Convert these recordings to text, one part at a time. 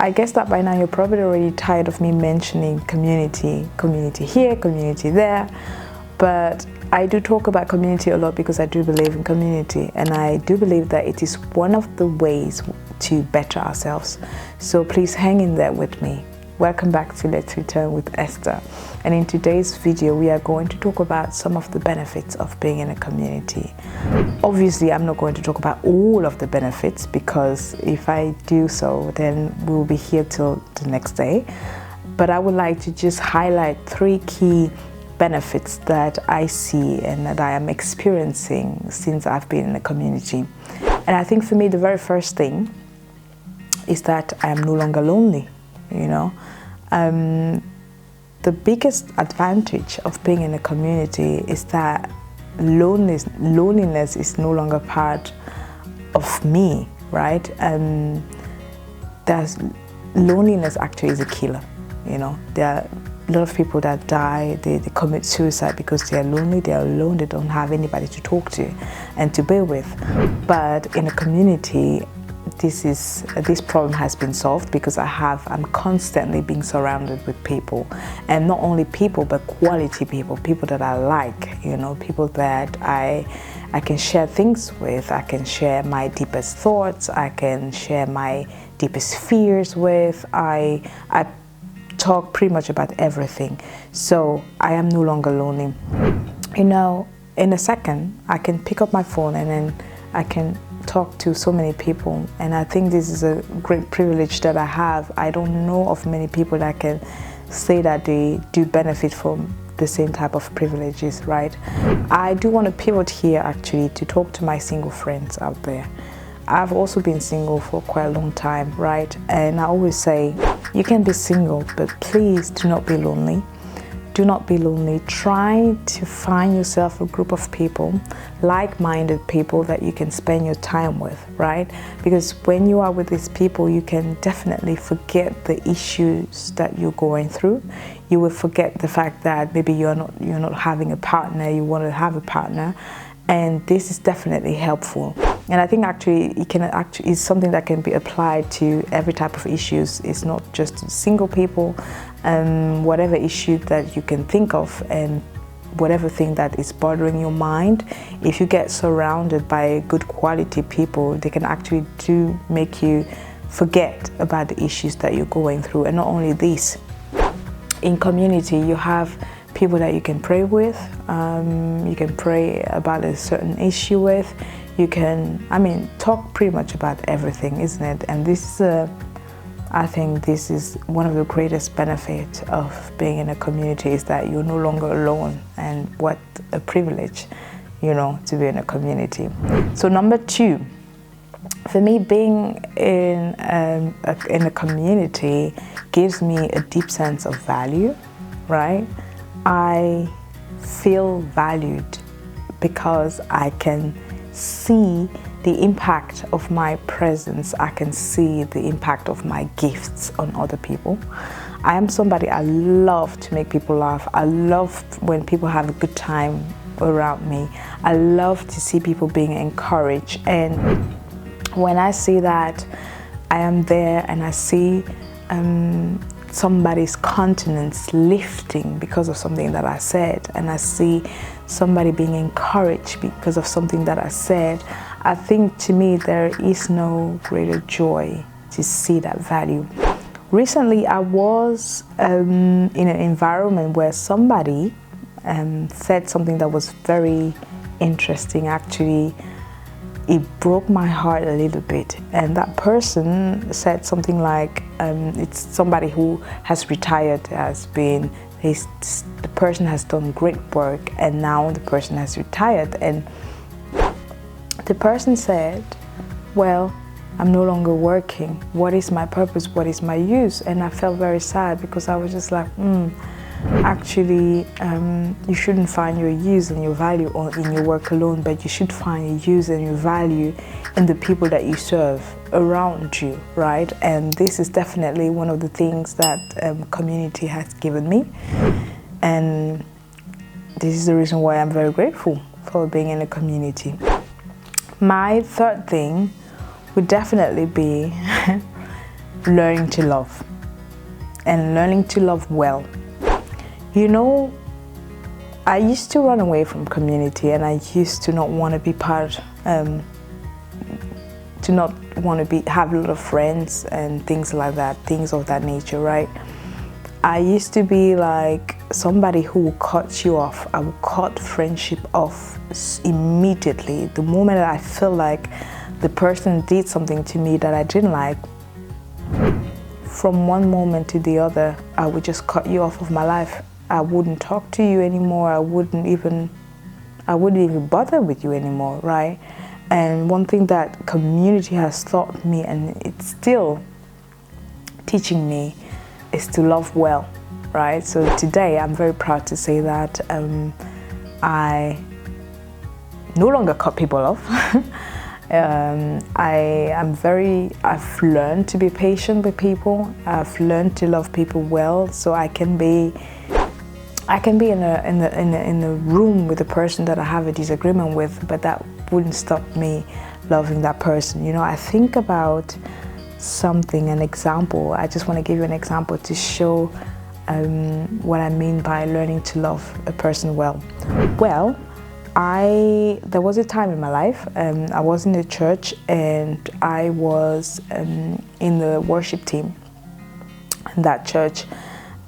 I guess that by now you're probably already tired of me mentioning community here, community there, but I do talk about community a lot because I do believe in community, and I do believe that it is one of the ways to better ourselves. So please hang in there with me. Welcome back to Let's Return with Esther, and in today's video we are going to talk about some of the benefits of being in a community. Obviously I'm not going to talk about all of the benefits, because if I do so then we'll be here till the next day, but I would like to just highlight 3 key benefits that I see and that I am experiencing since I've been in a community. And I think for me the very first thing is that I am no longer lonely. You know, the biggest advantage of being in a community is that loneliness is no longer part of me, right? Loneliness actually is a killer. You know, there are a lot of people that die, they commit suicide because they are lonely, they are alone, they don't have anybody to talk to and to be with. But in a community, this problem has been solved because I'm constantly being surrounded with people, and not only people but quality people that I like, you know, people that I can share things with. I can share my deepest thoughts, I can share my deepest fears with. I talk pretty much about everything, so I am no longer lonely. You know, in a second I can pick up my phone and then I can talk to so many people, and I think this is a great privilege that I have. I don't know of many people that can say that they do benefit from the same type of privileges, right? I do want to pivot here actually to talk to my single friends out there. I've also been single for quite a long time, right? And I always say, you can be single, but please do not be lonely. Do not be lonely. Try to find yourself a group of people, like-minded people that you can spend your time with, right? Because when you are with these people, you can definitely forget the issues that you're going through. You will forget the fact that maybe you're not having a partner, you want to have a partner, and this is definitely helpful. And I think actually it's something that can be applied to every type of issues. It's not just single people. Whatever issue that you can think of and whatever thing that is bothering your mind, if you get surrounded by good quality people, they can actually make you forget about the issues that you're going through. And not only this, in community you have people that you can pray with, you can pray about a certain issue with, you can, talk pretty much about everything, isn't it? And this is I think this is one of the greatest benefits of being in a community, is that you're no longer alone, and what a privilege, you know, to be in a community. So number 2, for me, being in a community gives me a deep sense of value, right? I feel valued because I can see the impact of my presence. I can see the impact of my gifts on other people. I am somebody, I love to make people laugh. I love when people have a good time around me. I love to see people being encouraged, and when I see that, I am there and I see somebody's countenance lifting because of something that I said, and I see somebody being encouraged because of something that I said, I think to me there is no greater joy to see that value. Recently I was in an environment where somebody said something that was very interesting. Actually, it broke my heart a little bit, and that person said something like, it's somebody who has retired, the person has done great work, and now the person has retired, and the person said, well, I'm no longer working. What is my purpose? What is my use? And I felt very sad, because I was just like, actually, you shouldn't find your use and your value in your work alone, but you should find your use and your value in the people that you serve around you, right? And this is definitely one of the things that community has given me, and this is the reason why I'm very grateful for being in a community. My third thing would definitely be learning to love and learning to love well. You know, I used to run away from community, and I used to not want to be part, to not want to have a lot of friends and things like that, things of that nature, right? I used to be like somebody who will cut you off. I will cut friendship off immediately. The moment that I feel like the person did something to me that I didn't like, from one moment to the other, I would just cut you off of my life. I wouldn't talk to you anymore. I wouldn't even bother with you anymore, right? And one thing that community has taught me, and it's still teaching me, is to love well, right? So today I'm very proud to say that I no longer cut people off. I've learned to be patient with people. I've learned to love people well, so I can be in a room with a person that I have a disagreement with, but that wouldn't stop me loving that person. You know, I think about something, an example. I just want to give you an example to show what I mean by learning to love a person well. Well, there was a time in my life, I was in the church, and I was in the worship team in that church,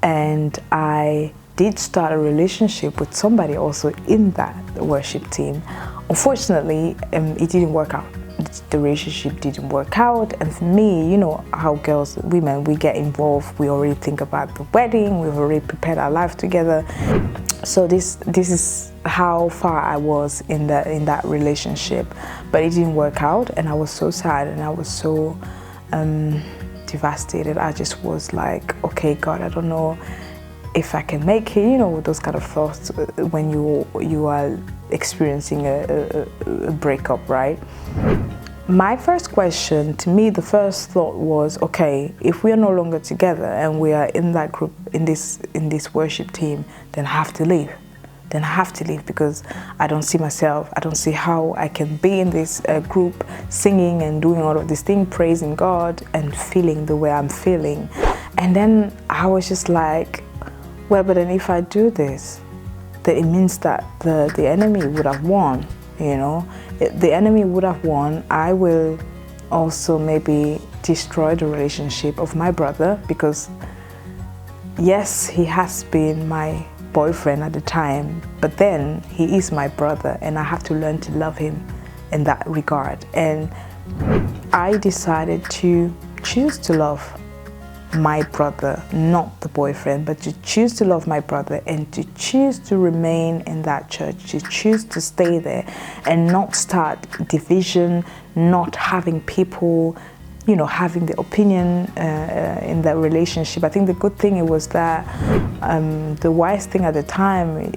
and I did start a relationship with somebody also in that worship team. Unfortunately, it didn't work out. The relationship didn't work out, and for me, you know how women, we get involved, we already think about the wedding, we've already prepared our life together. So this is how far I was in that relationship, but it didn't work out, and I was so sad, and I was so devastated. I just was like, okay, God, I don't know if I can make it, you know, those kind of thoughts when you are experiencing a breakup, right? My first question, to me, the first thought was, okay, if we are no longer together and we are in that group, in this worship team, then I have to leave. Then I have to leave, because I don't see myself, I don't see how I can be in this group singing and doing all of this thing, praising God and feeling the way I'm feeling. And then I was just like, well, but then if I do this, then it means that the enemy would have won, you know. The enemy would have won. I will also maybe destroy the relationship of my brother, because yes, he has been my boyfriend at the time, but then he is my brother, and I have to learn to love him in that regard. And I decided to choose to love my brother, not the boyfriend, but to choose to love my brother, and to choose to remain in that church, to choose to stay there and not start division, not having people, you know, having the opinion in that relationship. I think the good thing was that the wise thing at the time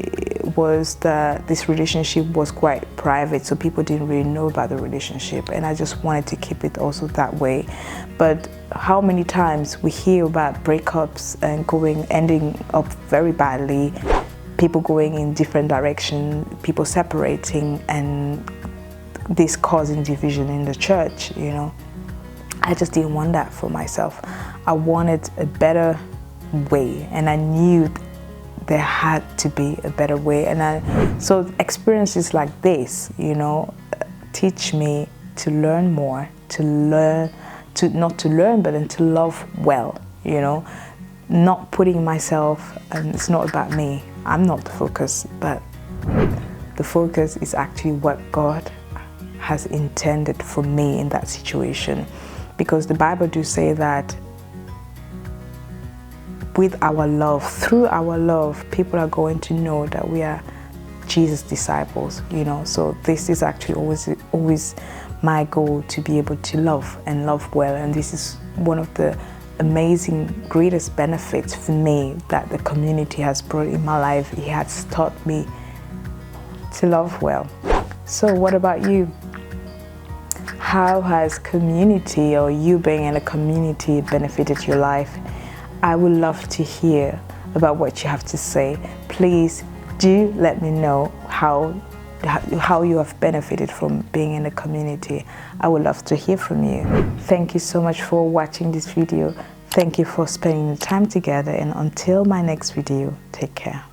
was that this relationship was quite private, so people didn't really know about the relationship, and I just wanted to keep it also that way. But how many times we hear about breakups and ending up very badly, people going in different directions, people separating, and this causing division in the church, you know. I just didn't want that for myself. I wanted a better way, and I knew there had to be a better way. And so experiences like this, you know, teach me to learn more, not to learn, but then to love well, you know, not putting myself, and it's not about me. I'm not the focus, but the focus is actually what God has intended for me in that situation. Because the Bible do say that with our love, through our love, people are going to know that we are Jesus' disciples, you know. So this is actually always my goal, to be able to love and love well. And this is one of the amazing, greatest benefits for me that the community has brought in my life. It has taught me to love well. So what about you? How has community, or you being in a community, benefited your life? I would love to hear about what you have to say. Please do let me know how how you have benefited from being in the community. I would love to hear from you. Thank you so much for watching this video. Thank you for spending the time together, and until my next video, take care.